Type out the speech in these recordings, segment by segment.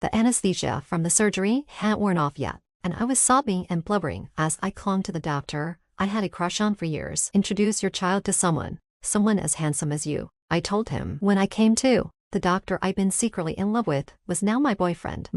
The anesthesia from the surgery hadn't worn off yet, and I was sobbing and blubbering as I clung to the doctor I had a crush on for years. Introduce your child to someone as handsome as you, I told him when I came to. The doctor I'd been secretly in love with was now my boyfriend.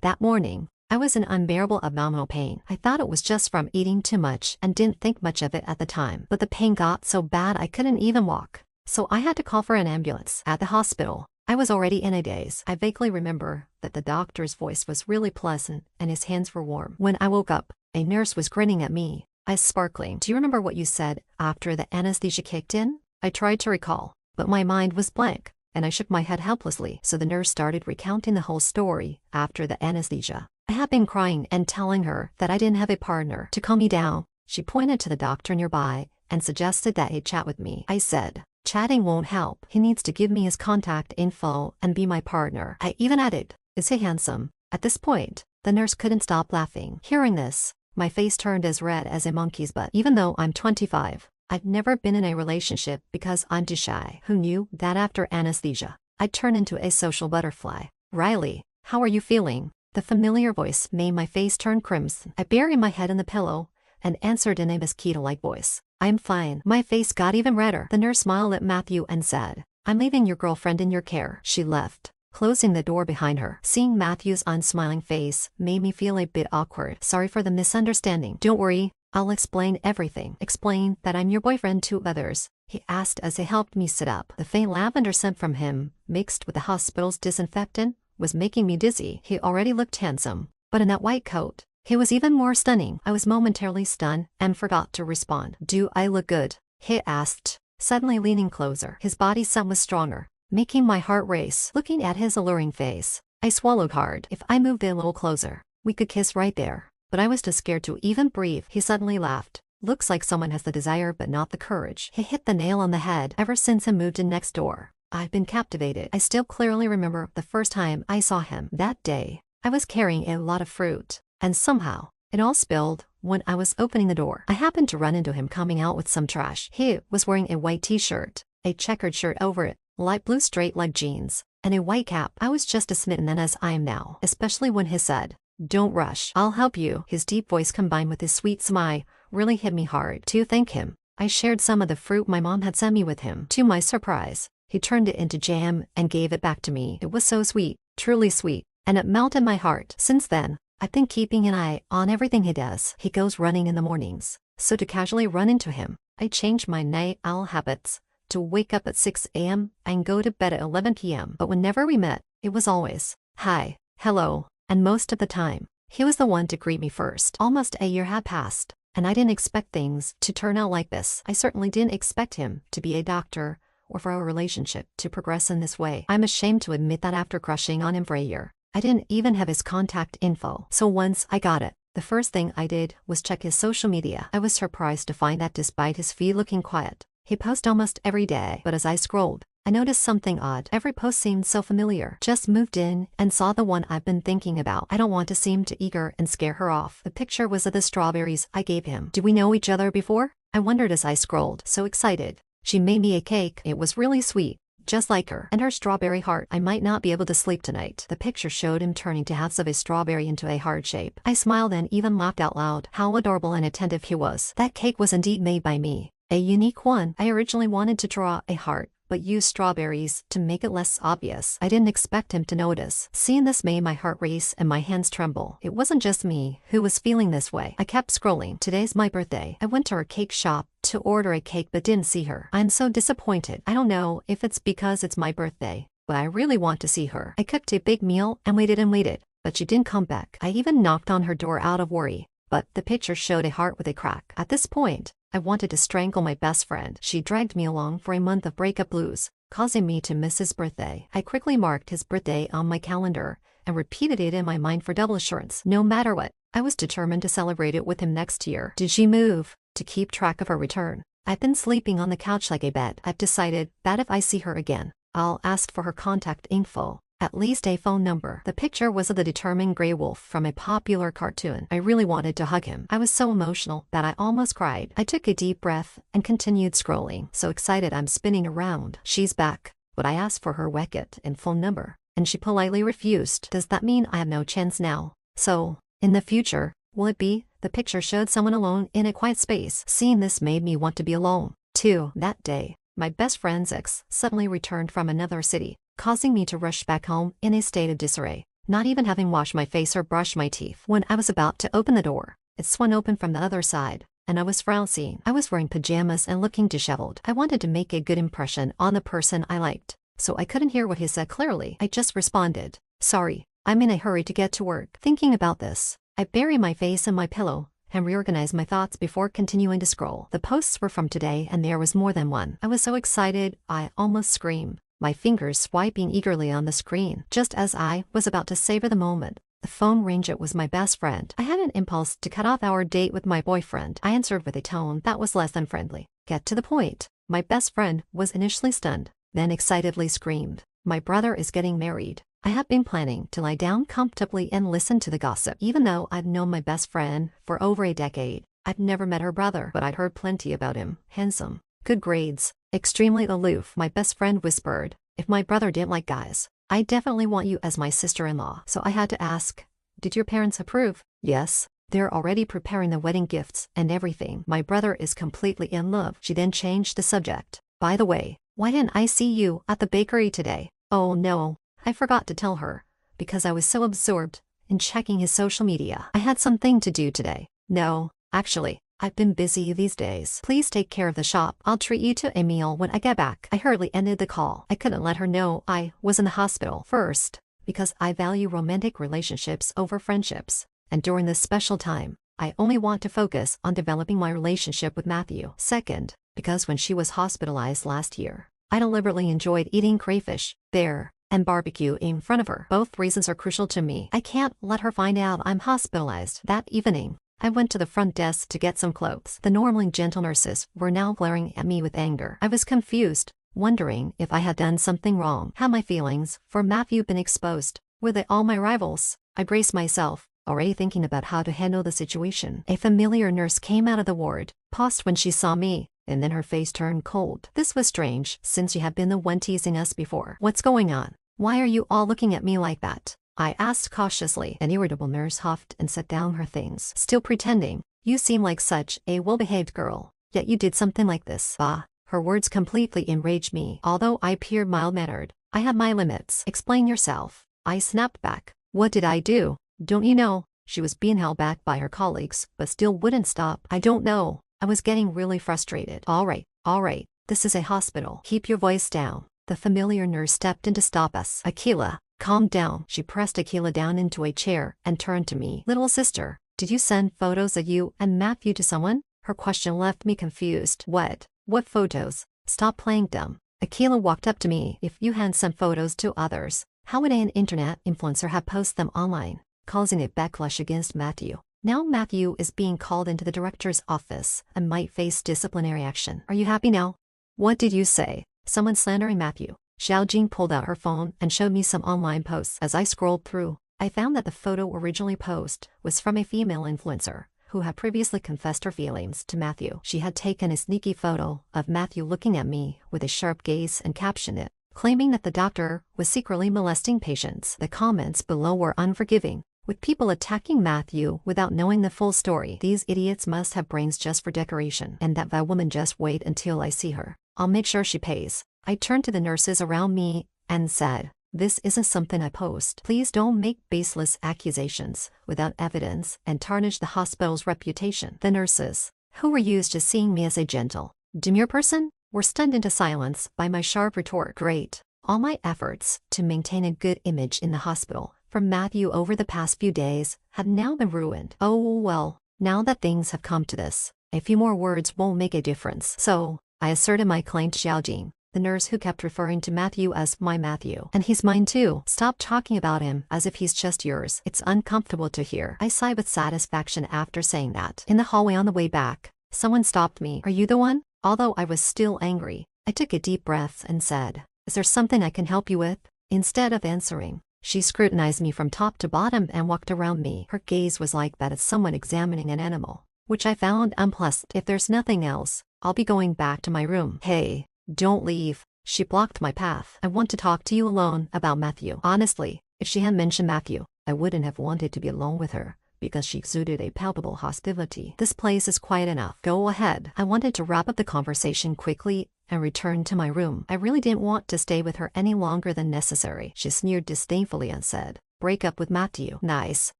That morning, I was in unbearable abdominal pain. I thought it was just from eating too much and didn't think much of it at the time. But the pain got so bad I couldn't even walk. So I had to call for an ambulance. At the hospital, I was already in a daze. I vaguely remember that the doctor's voice was really pleasant and his hands were warm. When I woke up, a nurse was grinning at me, eyes sparkling. Do you remember what you said after the anesthesia kicked in? I tried to recall, but my mind was blank, and I shook my head helplessly. So the nurse started recounting the whole story after the anesthesia. I had been crying and telling her that I didn't have a partner. To calm me down, she pointed to the doctor nearby and suggested that he chat with me. I said, chatting won't help. He needs to give me his contact info and be my partner. I even added, is he handsome? At this point, the nurse couldn't stop laughing. Hearing this, my face turned as red as a monkey's butt. Even though I'm 25, I've never been in a relationship because I'm too shy. Who knew that after anesthesia, I'd turn into a social butterfly? Riley, how are you feeling? The familiar voice made my face turn crimson. I buried my head in the pillow and answered in a mosquito-like voice, I'm fine. My face got even redder. The nurse smiled at Matthew and said, I'm leaving your girlfriend in your care. She left, closing the door behind her. Seeing Matthew's unsmiling face made me feel a bit awkward. Sorry for the misunderstanding. Don't worry, I'll explain everything. Explain that I'm your boyfriend to others, he asked as he helped me sit up. The faint lavender scent from him, mixed with the hospital's disinfectant, was making me dizzy. He already looked handsome, but in that white coat, he was even more stunning. I was momentarily stunned and forgot to respond. Do I look good? He asked, suddenly leaning closer. His body scent was stronger, making my heart race. Looking at his alluring face, I swallowed hard. If I moved a little closer, we could kiss right there. But I was too scared to even breathe. He suddenly laughed. Looks like someone has the desire but not the courage. He hit the nail on the head. Ever since he moved in next door, I've been captivated. I still clearly remember the first time I saw him. That day, I was carrying a lot of fruit, and somehow, it all spilled when I was opening the door. I happened to run into him coming out with some trash. He was wearing a white t-shirt, a checkered shirt over it, light blue straight-leg jeans, and a white cap. I was just as smitten then as I am now, especially when he said, don't rush, I'll help you. His deep voice combined with his sweet smile really hit me hard. To thank him, I shared some of the fruit my mom had sent me with him. To my surprise, he turned it into jam and gave it back to me. It was so sweet, truly sweet, and it melted my heart. Since then, I've been keeping an eye on everything he does. He goes running in the mornings, so to casually run into him, I changed my night owl habits to wake up at 6 a.m. and go to bed at 11 p.m. But whenever we met, it was always, hi, hello, and most of the time, he was the one to greet me first. Almost a year had passed, and I didn't expect things to turn out like this. I certainly didn't expect him to be a doctor, or for our relationship to progress in this way. I'm ashamed to admit that after crushing on him for a year, I didn't even have his contact info. So once I got it, the first thing I did was check his social media. I was surprised to find that despite his feed looking quiet, he posts almost every day. But as I scrolled, I noticed something odd. Every post seemed so familiar. Just moved in and saw the one I've been thinking about. I don't want to seem too eager and scare her off. The picture was of the strawberries I gave him. Do we know each other before? I wondered as I scrolled. So excited. She made me a cake. It was really sweet, just like her. And her strawberry heart. I might not be able to sleep tonight. The picture showed him turning to halves of a strawberry into a heart shape. I smiled and even laughed out loud. How adorable and attentive he was. That cake was indeed made by me. A unique one. I originally wanted to draw a heart, but used strawberries to make it less obvious. I didn't expect him to notice. Seeing this made my heart race and my hands tremble. It wasn't just me who was feeling this way. I kept scrolling. Today's my birthday. I went to her cake shop to order a cake but didn't see her. I'm so disappointed. I don't know if it's because it's my birthday, but I really want to see her. I cooked a big meal and waited, but she didn't come back. I even knocked on her door out of worry, but the picture showed a heart with a crack. At this point, I wanted to strangle my best friend. She dragged me along for a month of breakup blues, causing me to miss his birthday. I quickly marked his birthday on my calendar and repeated it in my mind for double assurance. No matter what, I was determined to celebrate it with him next year. Did she move to keep track of her return? I've been sleeping on the couch like a bed. I've decided that if I see her again, I'll ask for her contact info. At least a phone number. The picture was of the determined gray wolf from a popular cartoon. I really wanted to hug him. I was so emotional that I almost cried. I took a deep breath and continued scrolling. So excited I'm spinning around. She's back, but I asked for her Wechat and phone number. and she politely refused. Does that mean I have no chance now? So, in the future, will it be? The picture showed someone alone in a quiet space. Seeing this made me want to be alone, too. That day, my best friend's ex suddenly returned from another city, causing me to rush back home in a state of disarray, not even having washed my face or brushed my teeth. When I was about to open the door, it swung open from the other side, and I was frowsy. I was wearing pajamas and looking disheveled. I wanted to make a good impression on the person I liked, so I couldn't hear what he said clearly. I just responded, "Sorry, I'm in a hurry to get to work." Thinking about this, I buried my face in my pillow and reorganized my thoughts before continuing to scroll. The posts were from today and there was more than one. I was so excited, I almost screamed, my fingers swiping eagerly on the screen. Just as I was about to savor the moment, the phone rang. It was my best friend. I had an impulse to cut off our date with my boyfriend. I answered with a tone that was less than friendly. "Get to the point." My best friend was initially stunned, then excitedly screamed, "My brother is getting married." I had been planning to lie down comfortably and listen to the gossip. Even though I'd known my best friend for over a decade, I'd never met her brother, but I'd heard plenty about him. Handsome, good grades, extremely aloof. My best friend whispered, "If my brother didn't like guys, I definitely want you as my sister-in-law." So I had to ask, "Did your parents approve?" "Yes. They're already preparing the wedding gifts and everything. My brother is completely in love." She then changed the subject. "By the way, why didn't I see you at the bakery today?" Oh no, I forgot to tell her, because I was so absorbed in checking his social media. I had something to do today. "No, actually, I've been busy these days. Please take care of the shop. I'll treat you to a meal when I get back." I hurriedly ended the call. I couldn't let her know I was in the hospital. First, because I value romantic relationships over friendships, and during this special time, I only want to focus on developing my relationship with Matthew. Second, because when she was hospitalized last year, I deliberately enjoyed eating crayfish, bear, and barbecue in front of her. Both reasons are crucial to me. I can't let her find out I'm hospitalized. That evening, I went to the front desk to get some clothes. The normally gentle nurses were now glaring at me with anger. I was confused, wondering if I had done something wrong. Had my feelings for Matthew been exposed? Were they all my rivals? I braced myself, already thinking about how to handle the situation. A familiar nurse came out of the ward, paused when she saw me, and then her face turned cold. This was strange, since she had been the one teasing us before. "What's going on? Why are you all looking at me like that?" I asked cautiously. An irritable nurse huffed and set down her things. "Still pretending? You seem like such a well-behaved girl, yet you did something like this." Bah! Her words completely enraged me. Although I appeared mild-mannered, I had my limits. "Explain yourself." I snapped back. "What did I do? Don't you know?" She was being held back by her colleagues, but still wouldn't stop. "I don't know." I was getting really frustrated. All right, this is a hospital. Keep your voice down." The familiar nurse stepped in to stop us. "Akila, calm down." She pressed Akila down into a chair and turned to me. "Little sister, did you send photos of you and Matthew to someone?" Her question left me confused. What photos? Stop playing dumb." Akila walked up to me. "If you hadn't sent photos to others, how would an internet influencer have posted them online, causing a backlash against Matthew? Now Matthew is being called into the director's office and might face disciplinary action. Are you happy now?" "What did you say? Someone slandering Matthew?" Xiaojing pulled out her phone and showed me some online posts. As I scrolled through, I found that the photo originally posted was from a female influencer who had previously confessed her feelings to Matthew. She had taken a sneaky photo of Matthew looking at me with a sharp gaze and captioned it, claiming that the doctor was secretly molesting patients. The comments below were unforgiving, with people attacking Matthew without knowing the full story. "These idiots must have brains just for decoration, and that woman just wait until I see her. I'll make sure she pays." I turned to the nurses around me and said, "This isn't something I post. Please don't make baseless accusations without evidence and tarnish the hospital's reputation." The nurses, who were used to seeing me as a gentle, demure person, were stunned into silence by my sharp retort. Great. All my efforts to maintain a good image in the hospital for Matthew over the past few days had now been ruined. Oh well, now that things have come to this, a few more words won't make a difference. So, I asserted my claim to Xiaojing, the nurse who kept referring to Matthew as my Matthew. "And he's mine too. Stop talking about him as if he's just yours. It's uncomfortable to hear." I sighed with satisfaction after saying that. In the hallway on the way back, someone stopped me. "Are you the one?" Although I was still angry, I took a deep breath and said, "Is there something I can help you with?" Instead of answering, she scrutinized me from top to bottom and walked around me. Her gaze was like that of someone examining an animal, which I found unpleasant. "If there's nothing else, I'll be going back to my room." "Hey, don't leave," She blocked my path. I want to talk to you alone about Matthew. Honestly, if she had mentioned Matthew, I wouldn't have wanted to be alone with her, because she exuded a palpable hostility. This place is quiet enough. Go ahead. I wanted to wrap up the conversation quickly and return to my room. I really didn't want to stay with her any longer than necessary. She sneered disdainfully and said, "Break up with Matthew. Nice.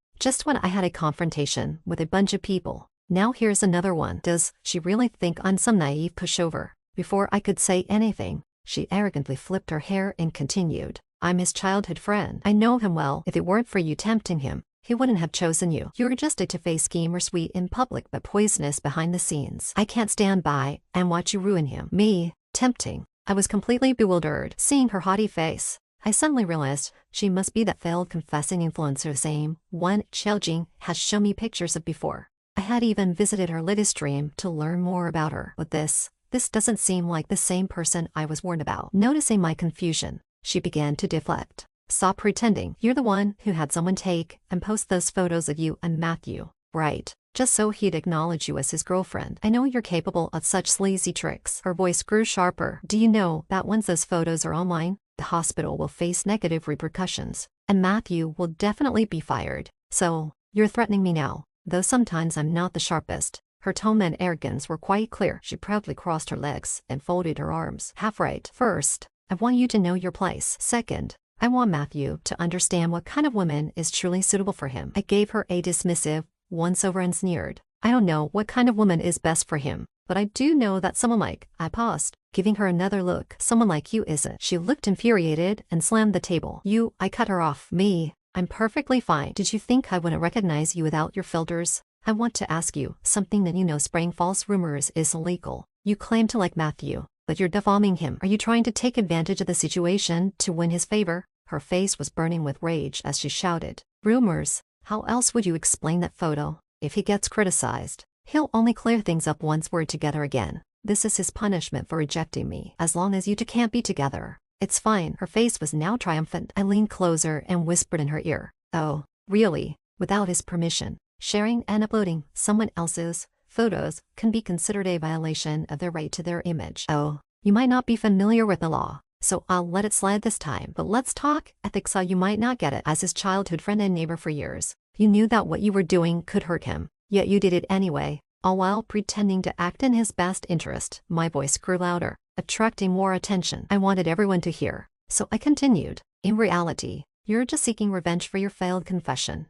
Just when I had a confrontation with a bunch of people. Now here's another one. Does she really think I'm some naive pushover?" Before I could say anything, she arrogantly flipped her hair and continued, "I'm his childhood friend. I know him well. If it weren't for you tempting him, he wouldn't have chosen you. You're just a two-faced schemer, sweet in public but poisonous behind the scenes. I can't stand by and watch you ruin him." Me, tempting. I was completely bewildered. Seeing her haughty face, I suddenly realized she must be that failed confessing influencer, same one Xiaojing has shown me pictures of before. I had even visited her latest stream to learn more about her. But this doesn't seem like the same person I was warned about. Noticing my confusion, she began to deflect. "Stop pretending. You're the one who had someone take and post those photos of you and Matthew, right? Just so he'd acknowledge you as his girlfriend. I know you're capable of such sleazy tricks." Her voice grew sharper. "Do you know that once those photos are online, the hospital will face negative repercussions, and Matthew will definitely be fired? So, you're threatening me now, though sometimes I'm not the sharpest." Her tone and arrogance were quite clear. She proudly crossed her legs and folded her arms. "Half right. First, I want you to know your place. Second, I want Matthew to understand what kind of woman is truly suitable for him." I gave her a dismissive once-over and sneered. "I don't know what kind of woman is best for him, but I do know that someone like—" I paused, giving her another look. "Someone like you isn't." She looked infuriated and slammed the table. "You—" I cut her off. "Me, I'm perfectly fine. Did you think I wouldn't recognize you without your filters? I want to ask you something that you know. Spreading false rumors is illegal. You claim to like Matthew, but you're defaming him. Are you trying to take advantage of the situation to win his favor?" Her face was burning with rage as she shouted, "Rumors? How else would you explain that photo? If he gets criticized, he'll only clear things up once we're together again. This is his punishment for rejecting me. As long as you two can't be together, it's fine." Her face was now triumphant. I leaned closer and whispered in her ear, "Oh, really? Without his permission? Sharing and uploading someone else's photos can be considered a violation of their right to their image. Oh, you might not be familiar with the law, so I'll let it slide this time. But let's talk ethics. You might not get it. As his childhood friend and neighbor for years, you knew that what you were doing could hurt him, yet you did it anyway, all while pretending to act in his best interest." My voice grew louder, attracting more attention. I wanted everyone to hear, so I continued, "In reality, you're just seeking revenge for your failed confession,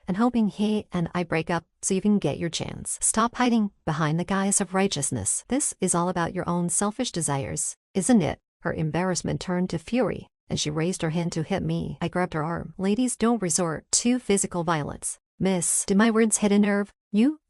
and hoping he and I break up so you can get your chance. Stop hiding behind the guise of righteousness. This is all about your own selfish desires, isn't it?" Her embarrassment turned to fury, and she raised her hand to hit me. I grabbed her arm. "Ladies don't resort to physical violence. Miss, did my words hit a nerve?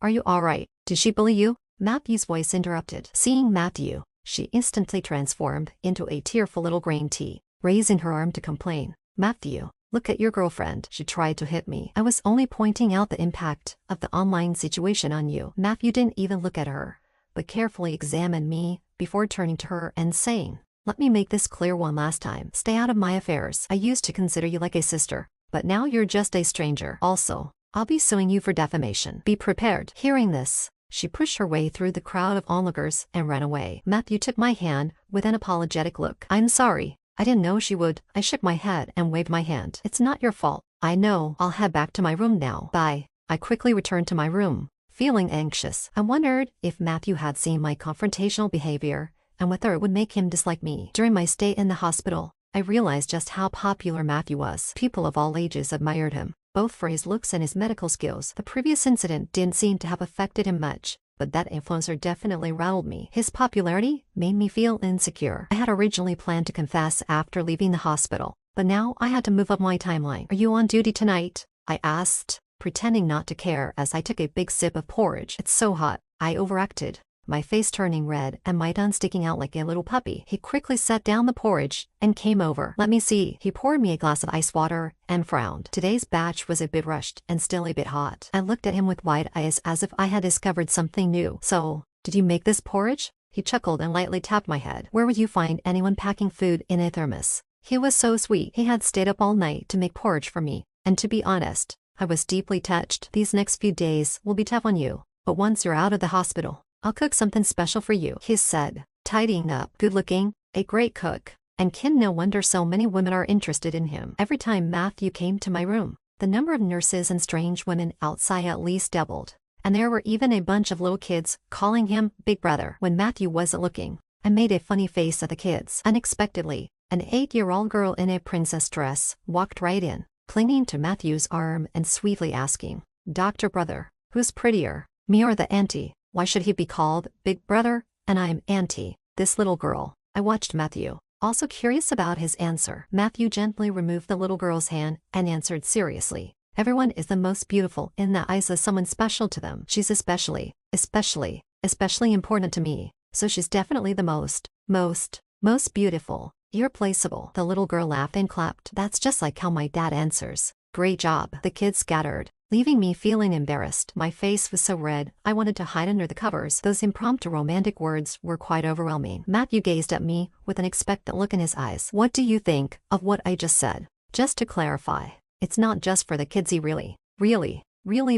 Are you all right? Did she bully you?" Matthew's voice interrupted. Seeing Matthew, she instantly transformed into a tearful little green tea, raising her arm to complain. "Matthew, look at your girlfriend." She tried to hit me. I was only pointing out the impact of the online situation on you. Matthew didn't even look at her, but carefully examined me before turning to her and saying, "Let me make this clear one last time. Stay out of my affairs. I used to consider you like a sister, but now you're just a stranger. Also, I'll be suing you for defamation. Be prepared." Hearing this, she pushed her way through the crowd of onlookers and ran away. Matthew took my hand with an apologetic look. "I'm sorry. I didn't know she would." I shook my head and waved my hand. "It's not your fault. I know. I'll head back to my room now. Bye." I quickly returned to my room, feeling anxious. I wondered if Matthew had seen my confrontational behavior and whether it would make him dislike me. During my stay in the hospital, I realized just how popular Matthew was. People of all ages admired him, both for his looks and his medical skills. The previous incident didn't seem to have affected him much, but that influencer definitely rattled me. His popularity made me feel insecure. I had originally planned to confess after leaving the hospital, but now I had to move up my timeline. "Are you on duty tonight?" I asked, pretending not to care as I took a big sip of porridge. "It's so hot." I overacted, my face turning red and my tongue sticking out like a little puppy. He quickly set down the porridge and came over. "Let me see." He poured me a glass of ice water and frowned. Today's batch was a bit rushed and still a bit hot. I looked at him with wide eyes as if I had discovered something new. "So, did you make this porridge?" He chuckled and lightly tapped my head. "Where would you find anyone packing food in a thermos?" He was so sweet. He had stayed up all night to make porridge for me, and to be honest, I was deeply touched. "These next few days will be tough on you, but once you're out of the hospital, I'll cook something special for you," he said, tidying up. "Good looking, a great cook, and no wonder so many women are interested in him. Every time Matthew came to my room, the number of nurses and strange women outside at least doubled. And there were even a bunch of little kids calling him Big Brother. When Matthew wasn't looking, I made a funny face at the kids. Unexpectedly, an 8-year-old girl in a princess dress walked right in, clinging to Matthew's arm and sweetly asking, "Dr. Brother, who's prettier, me or the auntie? Why should he be called Big Brother, and I'm auntie?" This little girl. I watched Matthew, also curious about his answer. Matthew gently removed the little girl's hand and answered seriously, "Everyone is the most beautiful in the eyes of someone special to them. She's especially important to me, so she's definitely the most beautiful, irreplaceable." The little girl laughed and clapped. "That's just like how my dad answers." "Great job." The kids scattered, leaving me feeling embarrassed. My face was so red, I wanted to hide under the covers. Those impromptu romantic words were quite overwhelming. Matthew gazed at me with an expectant look in his eyes. "What do you think of what I just said?" "Just to clarify, it's not just for the kids. He really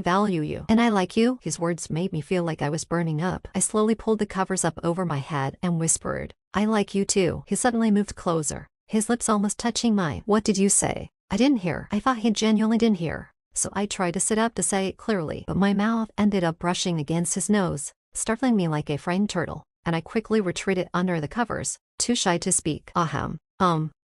value you. And I like you." His words made me feel like I was burning up. I slowly pulled the covers up over my head and whispered, "I like you too." He suddenly moved closer, his lips almost touching mine. "What did you say?" I didn't hear. I thought he genuinely didn't hear. So I tried to sit up to say it clearly, but my mouth ended up brushing against his nose, startling me like a frightened turtle, and I quickly retreated under the covers, too shy to speak.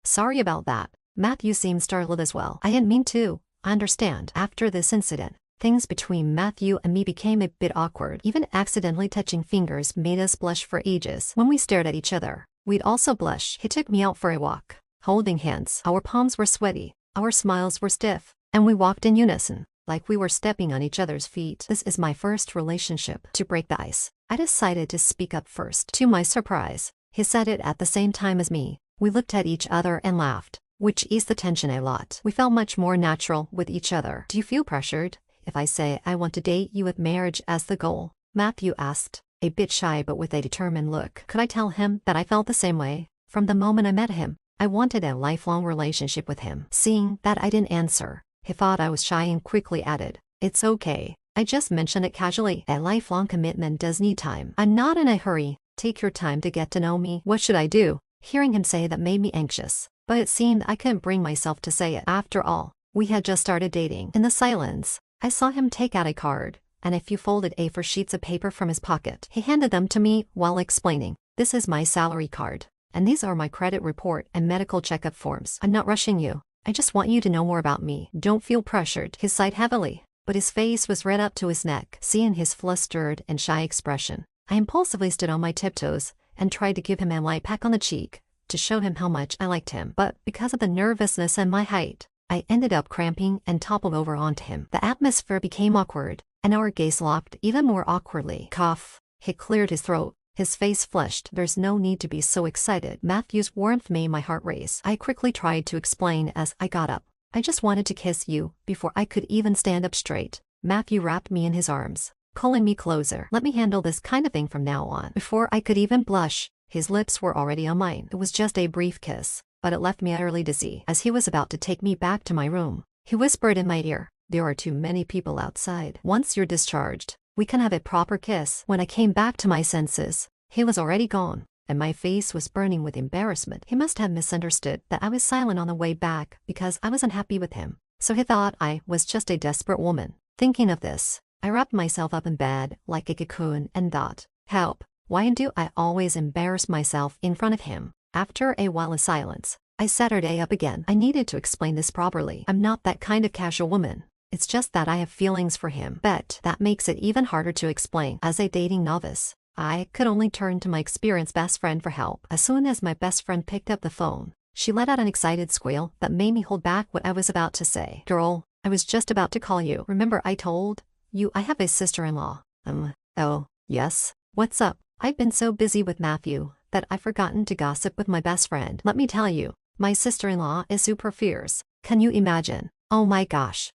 Sorry about that." Matthew seemed startled as well. "I didn't mean to. I understand." After this incident, things between Matthew and me became a bit awkward. Even accidentally touching fingers made us blush for ages. When we stared at each other, we'd also blush. He took me out for a walk, holding hands. Our palms were sweaty, our smiles were stiff, and we walked in unison, like we were stepping on each other's feet. "This is my first relationship." To break the ice, I decided to speak up first. To my surprise, he said it at the same time as me. We looked at each other and laughed, which eased the tension a lot. We felt much more natural with each other. "Do you feel pressured if I say I want to date you with marriage as the goal?" Matthew asked, a bit shy but with a determined look. Could I tell him that I felt the same way? From the moment I met him, I wanted a lifelong relationship with him. Seeing that I didn't answer, he thought I was shy and quickly added, "It's okay. I just mentioned it casually. A lifelong commitment does need time. I'm not in a hurry. Take your time to get to know me." What should I do? Hearing him say that made me anxious, but it seemed I couldn't bring myself to say it. After all, we had just started dating. In the silence, I saw him take out a card and a few folded A4 sheets of paper from his pocket. He handed them to me while explaining, "This is my salary card, and these are my credit report and medical checkup forms. I'm not rushing you. I just want you to know more about me. Don't feel pressured." He sighed heavily, but his face was red up to his neck. Seeing his flustered and shy expression, I impulsively stood on my tiptoes and tried to give him a light peck on the cheek to show him how much I liked him. But because of the nervousness and my height, I ended up cramping and toppled over onto him. The atmosphere became awkward, and our gaze locked even more awkwardly. Cough. He cleared his throat. His face flushed. "There's no need to be so excited." Matthew's warmth made my heart race. I quickly tried to explain as I got up. "I just wanted to kiss you before I could even stand up straight." Matthew wrapped me in his arms, pulling me closer. "Let me handle this kind of thing from now on." Before I could even blush, his lips were already on mine. It was just a brief kiss, but it left me utterly dizzy. As he was about to take me back to my room, he whispered in my ear, "There are too many people outside. Once you're discharged, we can have a proper kiss." When I came back to my senses, he was already gone, and my face was burning with embarrassment. He must have misunderstood that I was silent on the way back because I was unhappy with him, so he thought I was just a desperate woman. Thinking of this, I wrapped myself up in bed like a cocoon and thought, "Help, why do I always embarrass myself in front of him?" After a while of silence, I sat her day up again. I needed to explain this properly. I'm not that kind of casual woman. It's just that I have feelings for him. But that makes it even harder to explain. As a dating novice, I could only turn to my experienced best friend for help. As soon as my best friend picked up the phone, she let out an excited squeal that made me hold back what I was about to say. "Girl, I was just about to call you. Remember I told you I have a sister-in-law?" Oh, yes. What's up?" "I've been so busy with Matthew that I've forgotten to gossip with my best friend. Let me tell you, my sister-in-law is super fierce. Can you imagine?" "Oh my gosh.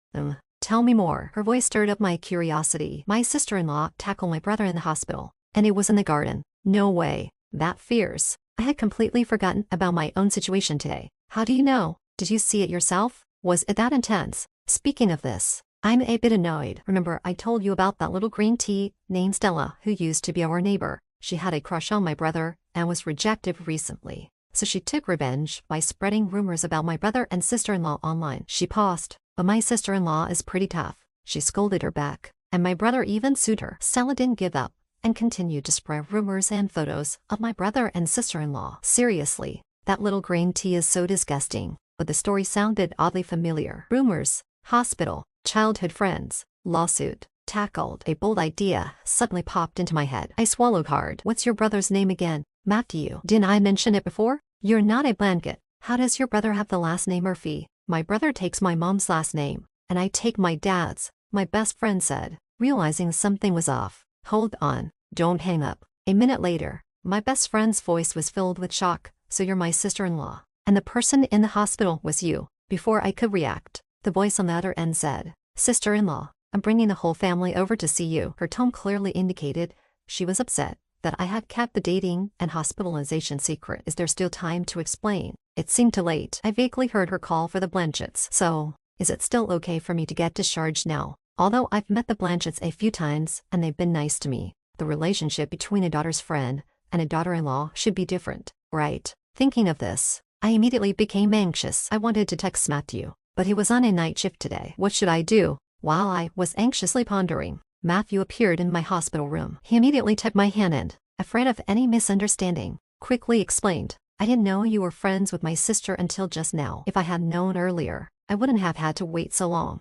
Tell me more." Her voice stirred up my curiosity. "My sister-in-law tackled my brother in the hospital, and it was in the garden." "No way. That fierce." I had completely forgotten about my own situation today. "How do you know? Did you see it yourself? Was it that intense?" "Speaking of this, I'm a bit annoyed. Remember I told you about that little green tea named Stella who used to be our neighbor? She had a crush on my brother and was rejected recently. So she took revenge by spreading rumors about my brother and sister-in-law online. She paused, but my sister-in-law is pretty tough. She scolded her back, and my brother even sued her. Stella didn't give up and continued to spread rumors and photos of my brother and sister-in-law. Seriously, that little green tea is so disgusting, but the story sounded oddly familiar. Rumors, hospital, childhood friends, lawsuit. Tackled. A bold idea suddenly popped into my head. I swallowed hard. What's your brother's name again? Matthew. Didn't I mention it before? You're not a blanket. How does your brother have the last name Murphy? My brother takes my mom's last name, and I take my dad's, my best friend said, realizing something was off. Hold on. Don't hang up. A minute later, my best friend's voice was filled with shock. So you're my sister-in-law, and the person in the hospital was you. Before I could react, the voice on the other end said, Sister-in-law, I'm bringing the whole family over to see you. Her tone clearly indicated she was upset that I had kept the dating and hospitalization secret. Is there still time to explain? It seemed too late. I vaguely heard her call for the Blanchetts. So, is it still okay for me to get discharged now? Although I've met the Blanchetts a few times and they've been nice to me, the relationship between a daughter's friend and a daughter-in-law should be different, right? Thinking of this, I immediately became anxious. I wanted to text Matthew, but he was on a night shift today. What should I do? While I was anxiously pondering, Matthew appeared in my hospital room. He immediately took my hand and, afraid of any misunderstanding, quickly explained, I didn't know you were friends with my sister until just now. If I had known earlier, I wouldn't have had to wait so long.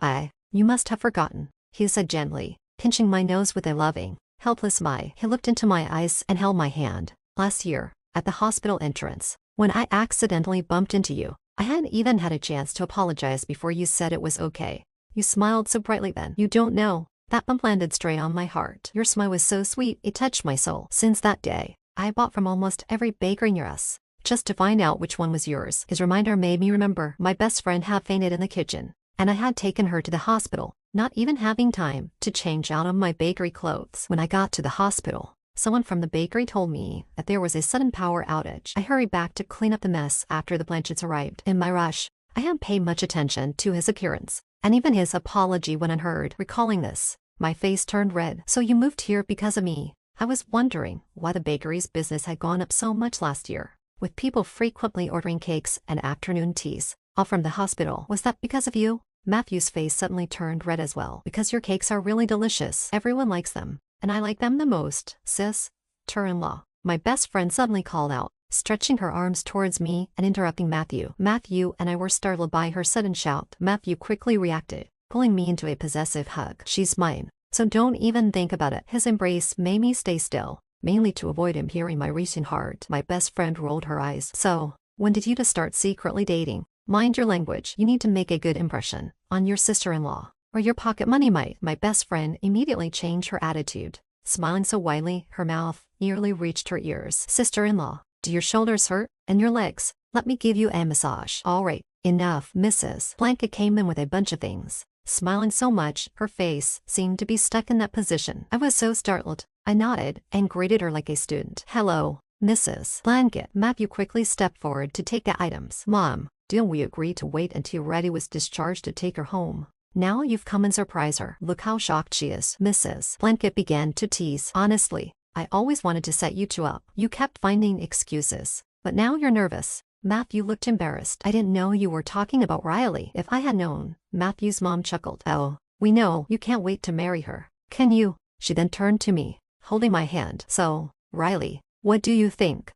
You must have forgotten, he said gently, pinching my nose with a loving, helpless smile. He looked into my eyes and held my hand. Last year, at the hospital entrance, when I accidentally bumped into you, I hadn't even had a chance to apologize before you said it was okay. You smiled so brightly then. You don't know. That bump landed straight on my heart. Your smile was so sweet, it touched my soul. Since that day, I bought from almost every bakery near us, just to find out which one was yours. His reminder made me remember my best friend had fainted in the kitchen, and I had taken her to the hospital, not even having time to change out of my bakery clothes. When I got to the hospital, someone from the bakery told me that there was a sudden power outage. I hurried back to clean up the mess after the Blanchetts arrived. In my rush, I hadn't paid much attention to his appearance, and even his apology went unheard. Recalling this, my face turned red. So you moved here because of me? I was wondering why the bakery's business had gone up so much last year, with people frequently ordering cakes and afternoon teas, all from the hospital. Was that because of you? Matthew's face suddenly turned red as well. Because your cakes are really delicious. Everyone likes them, and I like them the most, sis. Sister-in-law, my best friend suddenly called out, stretching her arms towards me and interrupting Matthew. Matthew and I were startled by her sudden shout. Matthew quickly reacted, pulling me into a possessive hug. She's mine, so don't even think about it. His embrace made me stay still, mainly to avoid him hearing my racing heart. My best friend rolled her eyes. So, when did you two start secretly dating? Mind your language. You need to make a good impression on your sister-in-law, or your pocket money might. My best friend immediately changed her attitude, smiling so widely her mouth nearly reached her ears. Sister-in-law, do your shoulders hurt? And your legs? Let me give you a massage. All right, enough. Mrs. Blanket came in with a bunch of things, smiling so much her face seemed to be stuck in that position. I was so startled, I nodded and greeted her like a student. Hello, Mrs. Blanket. Matthew quickly stepped forward to take the items. Mom, didn't we agree to wait until Reddy was discharged to take her home? Now you've come and surprised her. Look how shocked she is. Mrs. Blanket began to tease. Honestly, I always wanted to set you two up. You kept finding excuses, but now you're nervous. Matthew looked embarrassed. I didn't know you were talking about Riley. If I had known, Matthew's mom chuckled. Oh, we know you can't wait to marry her. Can you? She then turned to me, holding my hand. So, Riley, what do you think?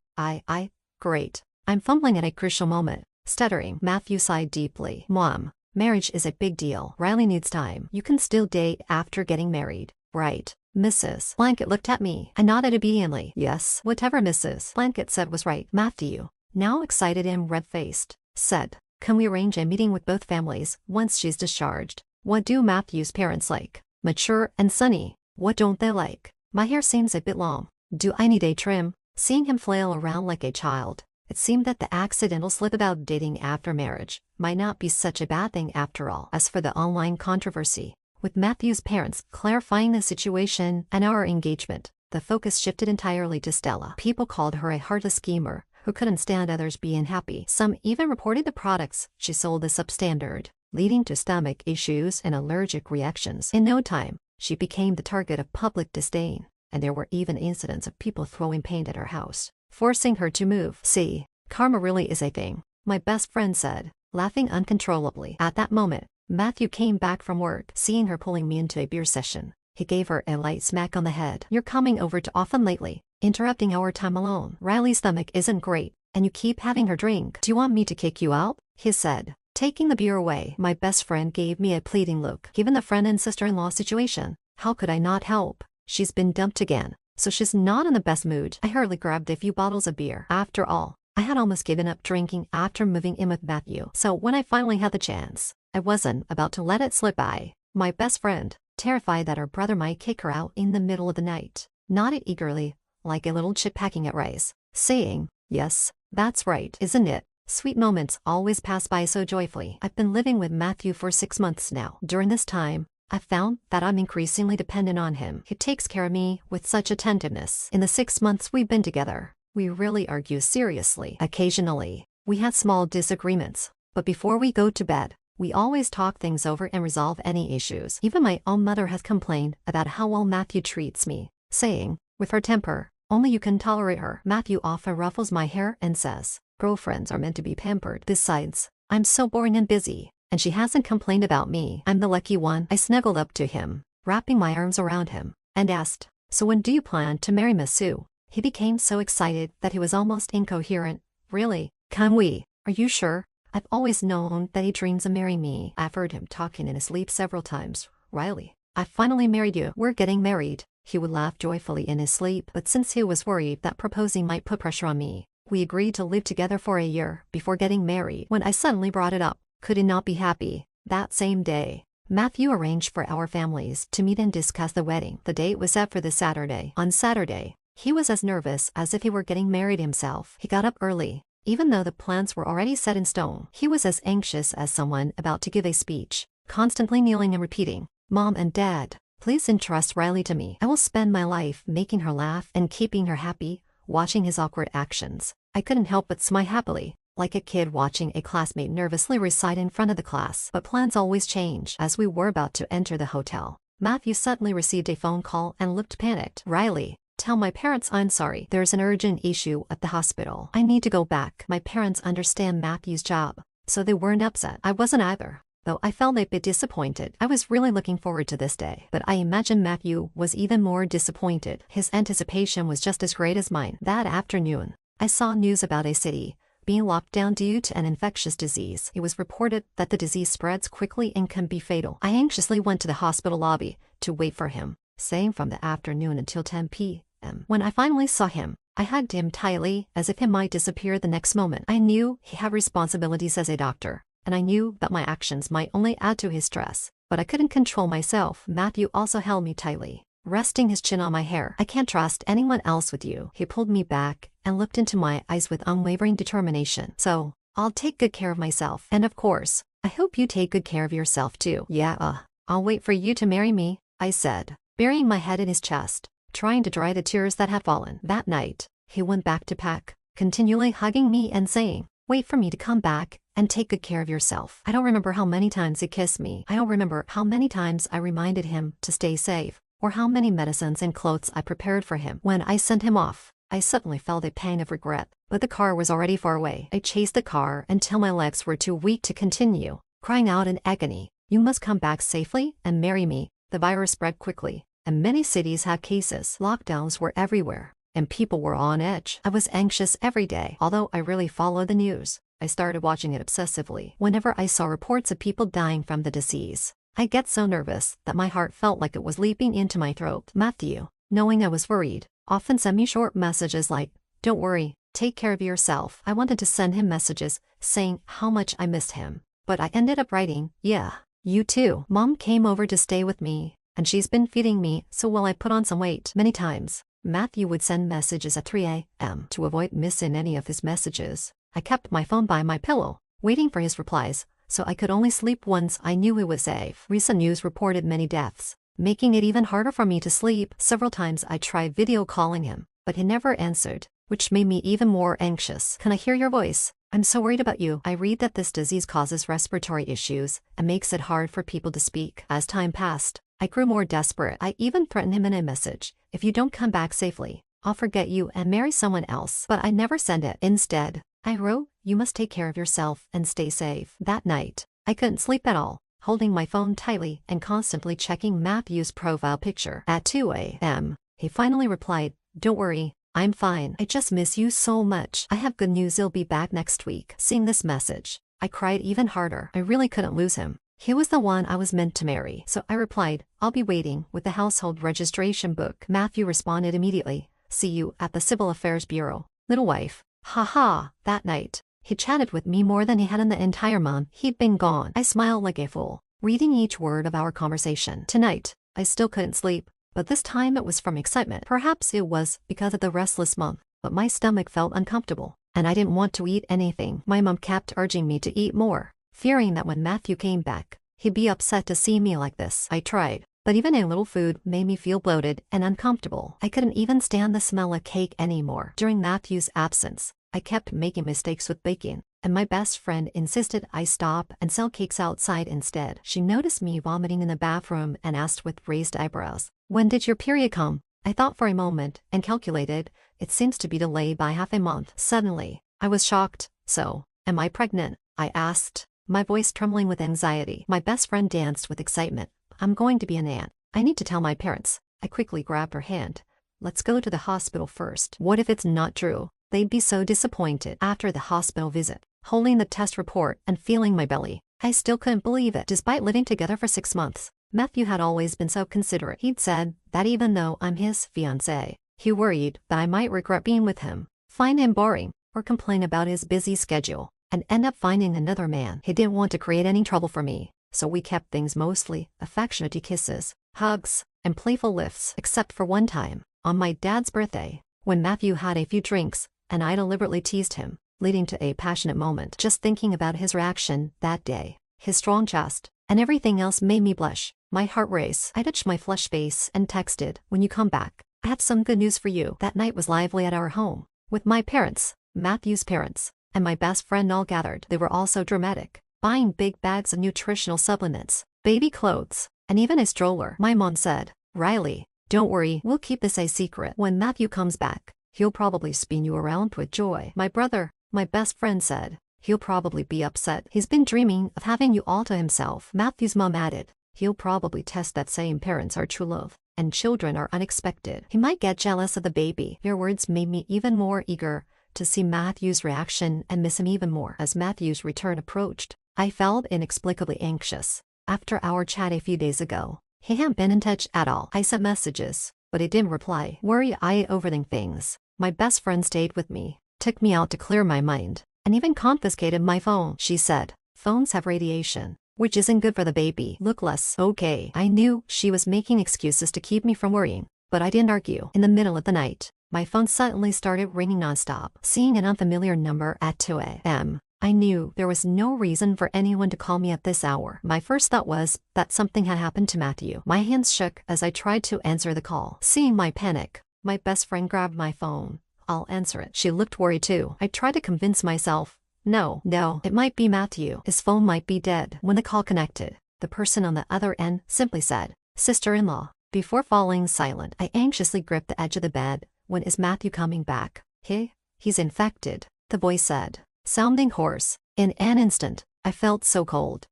Great. I'm fumbling at a crucial moment. Stuttering, Matthew sighed deeply. Mom, marriage is a big deal. Riley needs time. You can still date after getting married, right? Mrs. Blanket looked at me. I nodded obediently. Yes, whatever Mrs. Blanket said was right. Matthew, now excited and red-faced, said, can we arrange a meeting with both families once she's discharged? What do Matthew's parents like? Mature and sunny. What don't they like? My hair seems a bit long. Do I need a trim? Seeing him flail around like a child, it seemed that the accidental slip about dating after marriage might not be such a bad thing after all. As for the online controversy, with Matthew's parents clarifying the situation and our engagement, the focus shifted entirely to Stella. People called her a heartless schemer who couldn't stand others being happy. Some even reported the products she sold as substandard, leading to stomach issues and allergic reactions. In no time, she became the target of public disdain, and there were even incidents of people throwing paint at her house, forcing her to move. See, Karma really is a thing, my best friend said, laughing uncontrollably. At that moment, Matthew came back from work. Seeing her pulling me into a beer session, he gave her a light smack on the head. You're coming over too often lately, interrupting our time alone. Riley's stomach isn't great, and you keep having her drink. Do you want me to kick you out? He said, taking the beer away. My best friend gave me a pleading look. Given the friend and sister-in-law situation, how could I not help? She's been dumped again, so she's not in the best mood. I hurriedly grabbed a few bottles of beer. After all, I had almost given up drinking after moving in with Matthew, so when I finally had the chance, I wasn't about to let it slip by. My best friend, terrified that her brother might kick her out in the middle of the night, nodded eagerly, like a little chip packing at rice, saying, "Yes, that's right, isn't it?" Sweet moments always pass by so joyfully. I've been living with Matthew for 6 months now. During this time, I've found that I'm increasingly dependent on him. He takes care of me with such attentiveness. In the 6 months we've been together, we really argue seriously. Occasionally, we had small disagreements, but before we go to bed, we always talk things over and resolve any issues. Even my own mother has complained about how well Matthew treats me, saying, with her temper, only you can tolerate her. Matthew often ruffles my hair and says, girlfriends are meant to be pampered. Besides, I'm so boring and busy, and she hasn't complained about me. I'm the lucky one. I snuggled up to him, wrapping my arms around him, and asked, so when do you plan to marry Miss Sue? He became so excited that he was almost incoherent. Really? Can we? Are you sure? I've always known that he dreams of marrying me. I've heard him talking in his sleep several times. Riley, I finally married you. We're getting married. He would laugh joyfully in his sleep, but since he was worried that proposing might put pressure on me, we agreed to live together for a year before getting married. When I suddenly brought it up, could he not be happy? That same day, Matthew arranged for our families to meet and discuss the wedding. The date was set for this Saturday. On Saturday, he was as nervous as if he were getting married himself. He got up early. Even though the plans were already set in stone, he was as anxious as someone about to give a speech, constantly kneeling and repeating, Mom and Dad, please entrust Riley to me. I will spend my life making her laugh and keeping her happy, watching his awkward actions. I couldn't help but smile happily, like a kid watching a classmate nervously recite in front of the class. But plans always change. As we were about to enter the hotel, Matthew suddenly received a phone call and looked panicked. Riley, tell my parents I'm sorry. There's an urgent issue at the hospital. I need to go back. My parents understand Matthew's job, so they weren't upset. I wasn't either, though I felt a bit disappointed. I was really looking forward to this day, but I imagine Matthew was even more disappointed. His anticipation was just as great as mine. That afternoon, I saw news about a city being locked down due to an infectious disease. It was reported that the disease spreads quickly and can be fatal. I anxiously went to the hospital lobby to wait for him, staying from the afternoon until 10 p.m. When I finally saw him, I hugged him tightly as if he might disappear the next moment. I knew he had responsibilities as a doctor, and I knew that my actions might only add to his stress, but I couldn't control myself. Matthew also held me tightly, resting his chin on my hair. I can't trust anyone else with you. He pulled me back and looked into my eyes with unwavering determination. So, I'll take good care of myself. And of course, I hope you take good care of yourself too. Yeah, I'll wait for you to marry me, I said, burying my head in his chest, trying to dry the tears that had fallen. That night, he went back to pack, continually hugging me and saying, wait for me to come back and take good care of yourself. I don't remember how many times he kissed me. I don't remember how many times I reminded him to stay safe, or how many medicines and clothes I prepared for him. When I sent him off, I suddenly felt a pang of regret, but the car was already far away. I chased the car until my legs were too weak to continue, crying out in agony, you must come back safely and marry me. The virus spread quickly, and many cities had cases. Lockdowns were everywhere, and people were on edge. I was anxious every day. Although I really followed the news, I started watching it obsessively. Whenever I saw reports of people dying from the disease, I get so nervous that my heart felt like it was leaping into my throat. Matthew, knowing I was worried, often sent me short messages like, don't worry, take care of yourself. I wanted to send him messages saying how much I missed him, but I ended up writing, yeah, you too. Mom came over to stay with me, and she's been feeding me, so while I put on some weight many times, Matthew would send messages at 3 a.m. To avoid missing any of his messages, I kept my phone by my pillow, waiting for his replies, so I could only sleep once I knew he was safe. Recent news reported many deaths, making it even harder for me to sleep. Several times I tried video calling him, but he never answered, which made me even more anxious. Can I hear your voice? I'm so worried about you. I read that this disease causes respiratory issues and makes it hard for people to speak. As time passed, I grew more desperate. I even threatened him in a message, if you don't come back safely, I'll forget you and marry someone else. But I never sent it. Instead, I wrote, "You must take care of yourself and stay safe." That night, I couldn't sleep at all, holding my phone tightly and constantly checking Matthew's profile picture. At 2 a.m., he finally replied, "Don't worry, I'm fine. I just miss you so much. I have good news, he'll be back next week." Seeing this message, I cried even harder. I really couldn't lose him. He was the one I was meant to marry. So I replied, "I'll be waiting with the household registration book." Matthew responded immediately, "See you at the Civil Affairs Bureau, little wife." Haha, that night, he chatted with me more than he had in the entire month he'd been gone. I smiled like a fool, reading each word of our conversation. Tonight, I still couldn't sleep, but this time it was from excitement. Perhaps it was because of the restless month, but my stomach felt uncomfortable, and I didn't want to eat anything. My mom kept urging me to eat more, fearing that when Matthew came back, he'd be upset to see me like this. I tried, but even a little food made me feel bloated and uncomfortable. I couldn't even stand the smell of cake anymore. During Matthew's absence, I kept making mistakes with baking, and my best friend insisted I stop and sell cakes outside instead. She noticed me vomiting in the bathroom and asked with raised eyebrows, "When did your period come?" I thought for a moment and calculated, it seems to be delayed by half a month. Suddenly, I was shocked. "So, am I pregnant?" I asked, my voice trembling with anxiety. My best friend danced with excitement. "I'm going to be an aunt. I need to tell my parents." I quickly grabbed her hand. "Let's go to the hospital first. What if it's not true? They'd be so disappointed." After the hospital visit, holding the test report and feeling my belly, I still couldn't believe it. Despite living together for 6 months, Matthew had always been so considerate. He'd said that even though I'm his fiancée, he worried that I might regret being with him, find him boring, or complain about his busy schedule, and end up finding another man. He didn't want to create any trouble for me, so we kept things mostly affectionate kisses, hugs, and playful lifts, except for one time, on my dad's birthday, when Matthew had a few drinks, and I deliberately teased him, leading to a passionate moment. Just thinking about his reaction that day, his strong chest, and everything else made me blush. My heart raced. I touched my flushed face and texted, "When you come back, I have some good news for you." That night was lively at our home, with my parents, Matthew's parents, and my best friend all gathered. They were all so dramatic, buying big bags of nutritional supplements, baby clothes, and even a stroller. My mom said, "Riley, don't worry, we'll keep this a secret. When Matthew comes back, he'll probably spin you around with joy." My brother, my best friend, said, "He'll probably be upset. He's been dreaming of having you all to himself." Matthew's mom added, "He'll probably test that saying parents are true love, and children are unexpected. He might get jealous of the baby." Their words made me even more eager to see Matthew's reaction and miss him even more. As Matthew's return approached, I felt inexplicably anxious. After our chat a few days ago, he hadn't been in touch at all. I sent messages, but he didn't reply. Worry I overthink things. My best friend stayed with me, took me out to clear my mind, and even confiscated my phone. She said, "Phones have radiation, which isn't good for the baby. Look less okay." I knew she was making excuses to keep me from worrying, but I didn't argue. In the middle of the night, my phone suddenly started ringing nonstop. Seeing an unfamiliar number at 2 a.m., I knew there was no reason for anyone to call me at this hour. My first thought was that something had happened to Matthew. My hands shook as I tried to answer the call. Seeing my panic, my best friend grabbed my phone. "I'll answer it." She looked worried too. I tried to convince myself, No, it might be Matthew. His phone might be dead. When the call connected, the person on the other end simply said, "Sister-in-law." Before falling silent, I anxiously gripped the edge of the bed. "When is Matthew coming back?" He's infected," the voice said, sounding hoarse. In an instant, I felt so cold,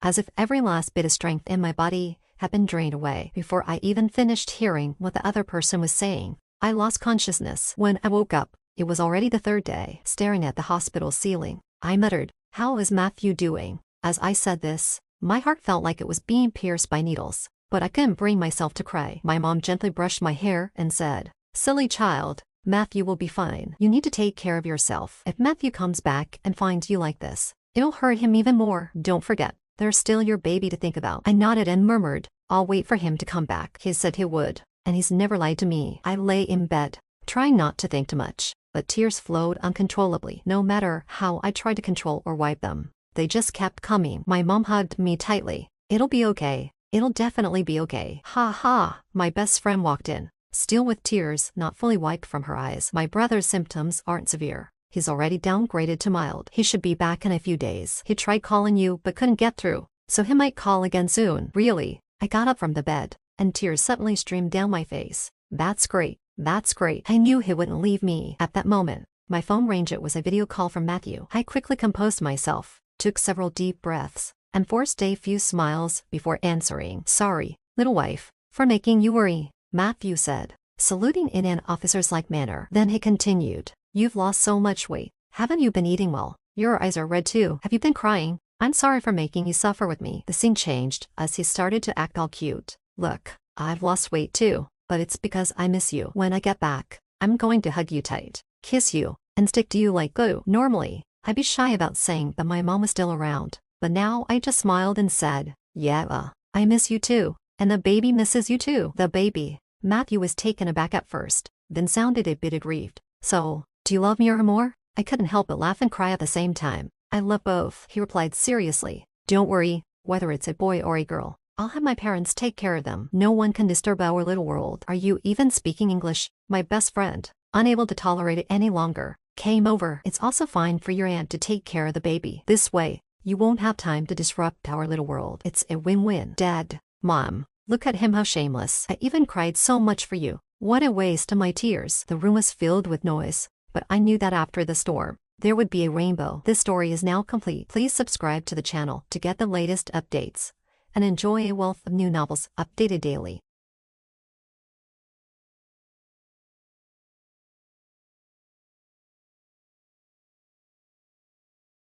as if every last bit of strength in my body had been drained away. Before I even finished hearing what the other person was saying, I lost consciousness. When I woke up, it was already the third day. Staring at the hospital ceiling, I muttered, "How is Matthew doing?" As I said this, my heart felt like it was being pierced by needles, but I couldn't bring myself to cry. My mom gently brushed my hair and said, "Silly child, Matthew will be fine. You need to take care of yourself. If Matthew comes back and finds you like this, it'll hurt him even more. Don't forget, there's still your baby to think about." I nodded and murmured, "I'll wait for him to come back. He said he would, and he's never lied to me." I lay in bed, trying not to think too much, but tears flowed uncontrollably. No matter how I tried to control or wipe them, they just kept coming. My mom hugged me tightly. "It'll be okay. It'll definitely be okay." Ha ha. My best friend walked in, still with tears not fully wiped from her eyes. "My brother's symptoms aren't severe. He's already downgraded to mild. He should be back in a few days. He tried calling you but couldn't get through, so he might call again soon." Really? I got up from the bed, and tears suddenly streamed down my face. That's great. I knew he wouldn't leave me. At that moment, My phone rang. It was a video call from Matthew. I quickly composed myself, took several deep breaths, and forced a few smiles before answering. Sorry, little wife, for making you worry, Matthew said, saluting in an officer's-like manner. Then he continued, you've lost so much weight. Haven't you been eating well? Your eyes are red too. Have you been crying? I'm sorry for making you suffer with me. The scene changed as he started to act all cute. Look, I've lost weight too, but it's because I miss you. When I get back, I'm going to hug you tight, kiss you, and stick to you like glue. Normally, I'd be shy about saying that my mom was still around, but now I just smiled and said, yeah, I miss you too, and the baby misses you too. The baby. Matthew was taken aback at first, then sounded a bit aggrieved. So, do you love me or more? I couldn't help but laugh and cry at the same time. I love both, he replied seriously. Don't worry, whether it's a boy or a girl, I'll have my parents take care of them. No one can disturb our little world. Are you even speaking English? My best friend, unable to tolerate it any longer, came over. It's also fine for your aunt to take care of the baby. This way, you won't have time to disrupt our little world. It's a win-win. Dad, Mom, look at him, how shameless. I even cried so much for you. What a waste of my tears. The room was filled with noise, but I knew that after the storm, there would be a rainbow. This story is now complete. Please subscribe to the channel to get the latest updates and enjoy a wealth of new novels updated daily.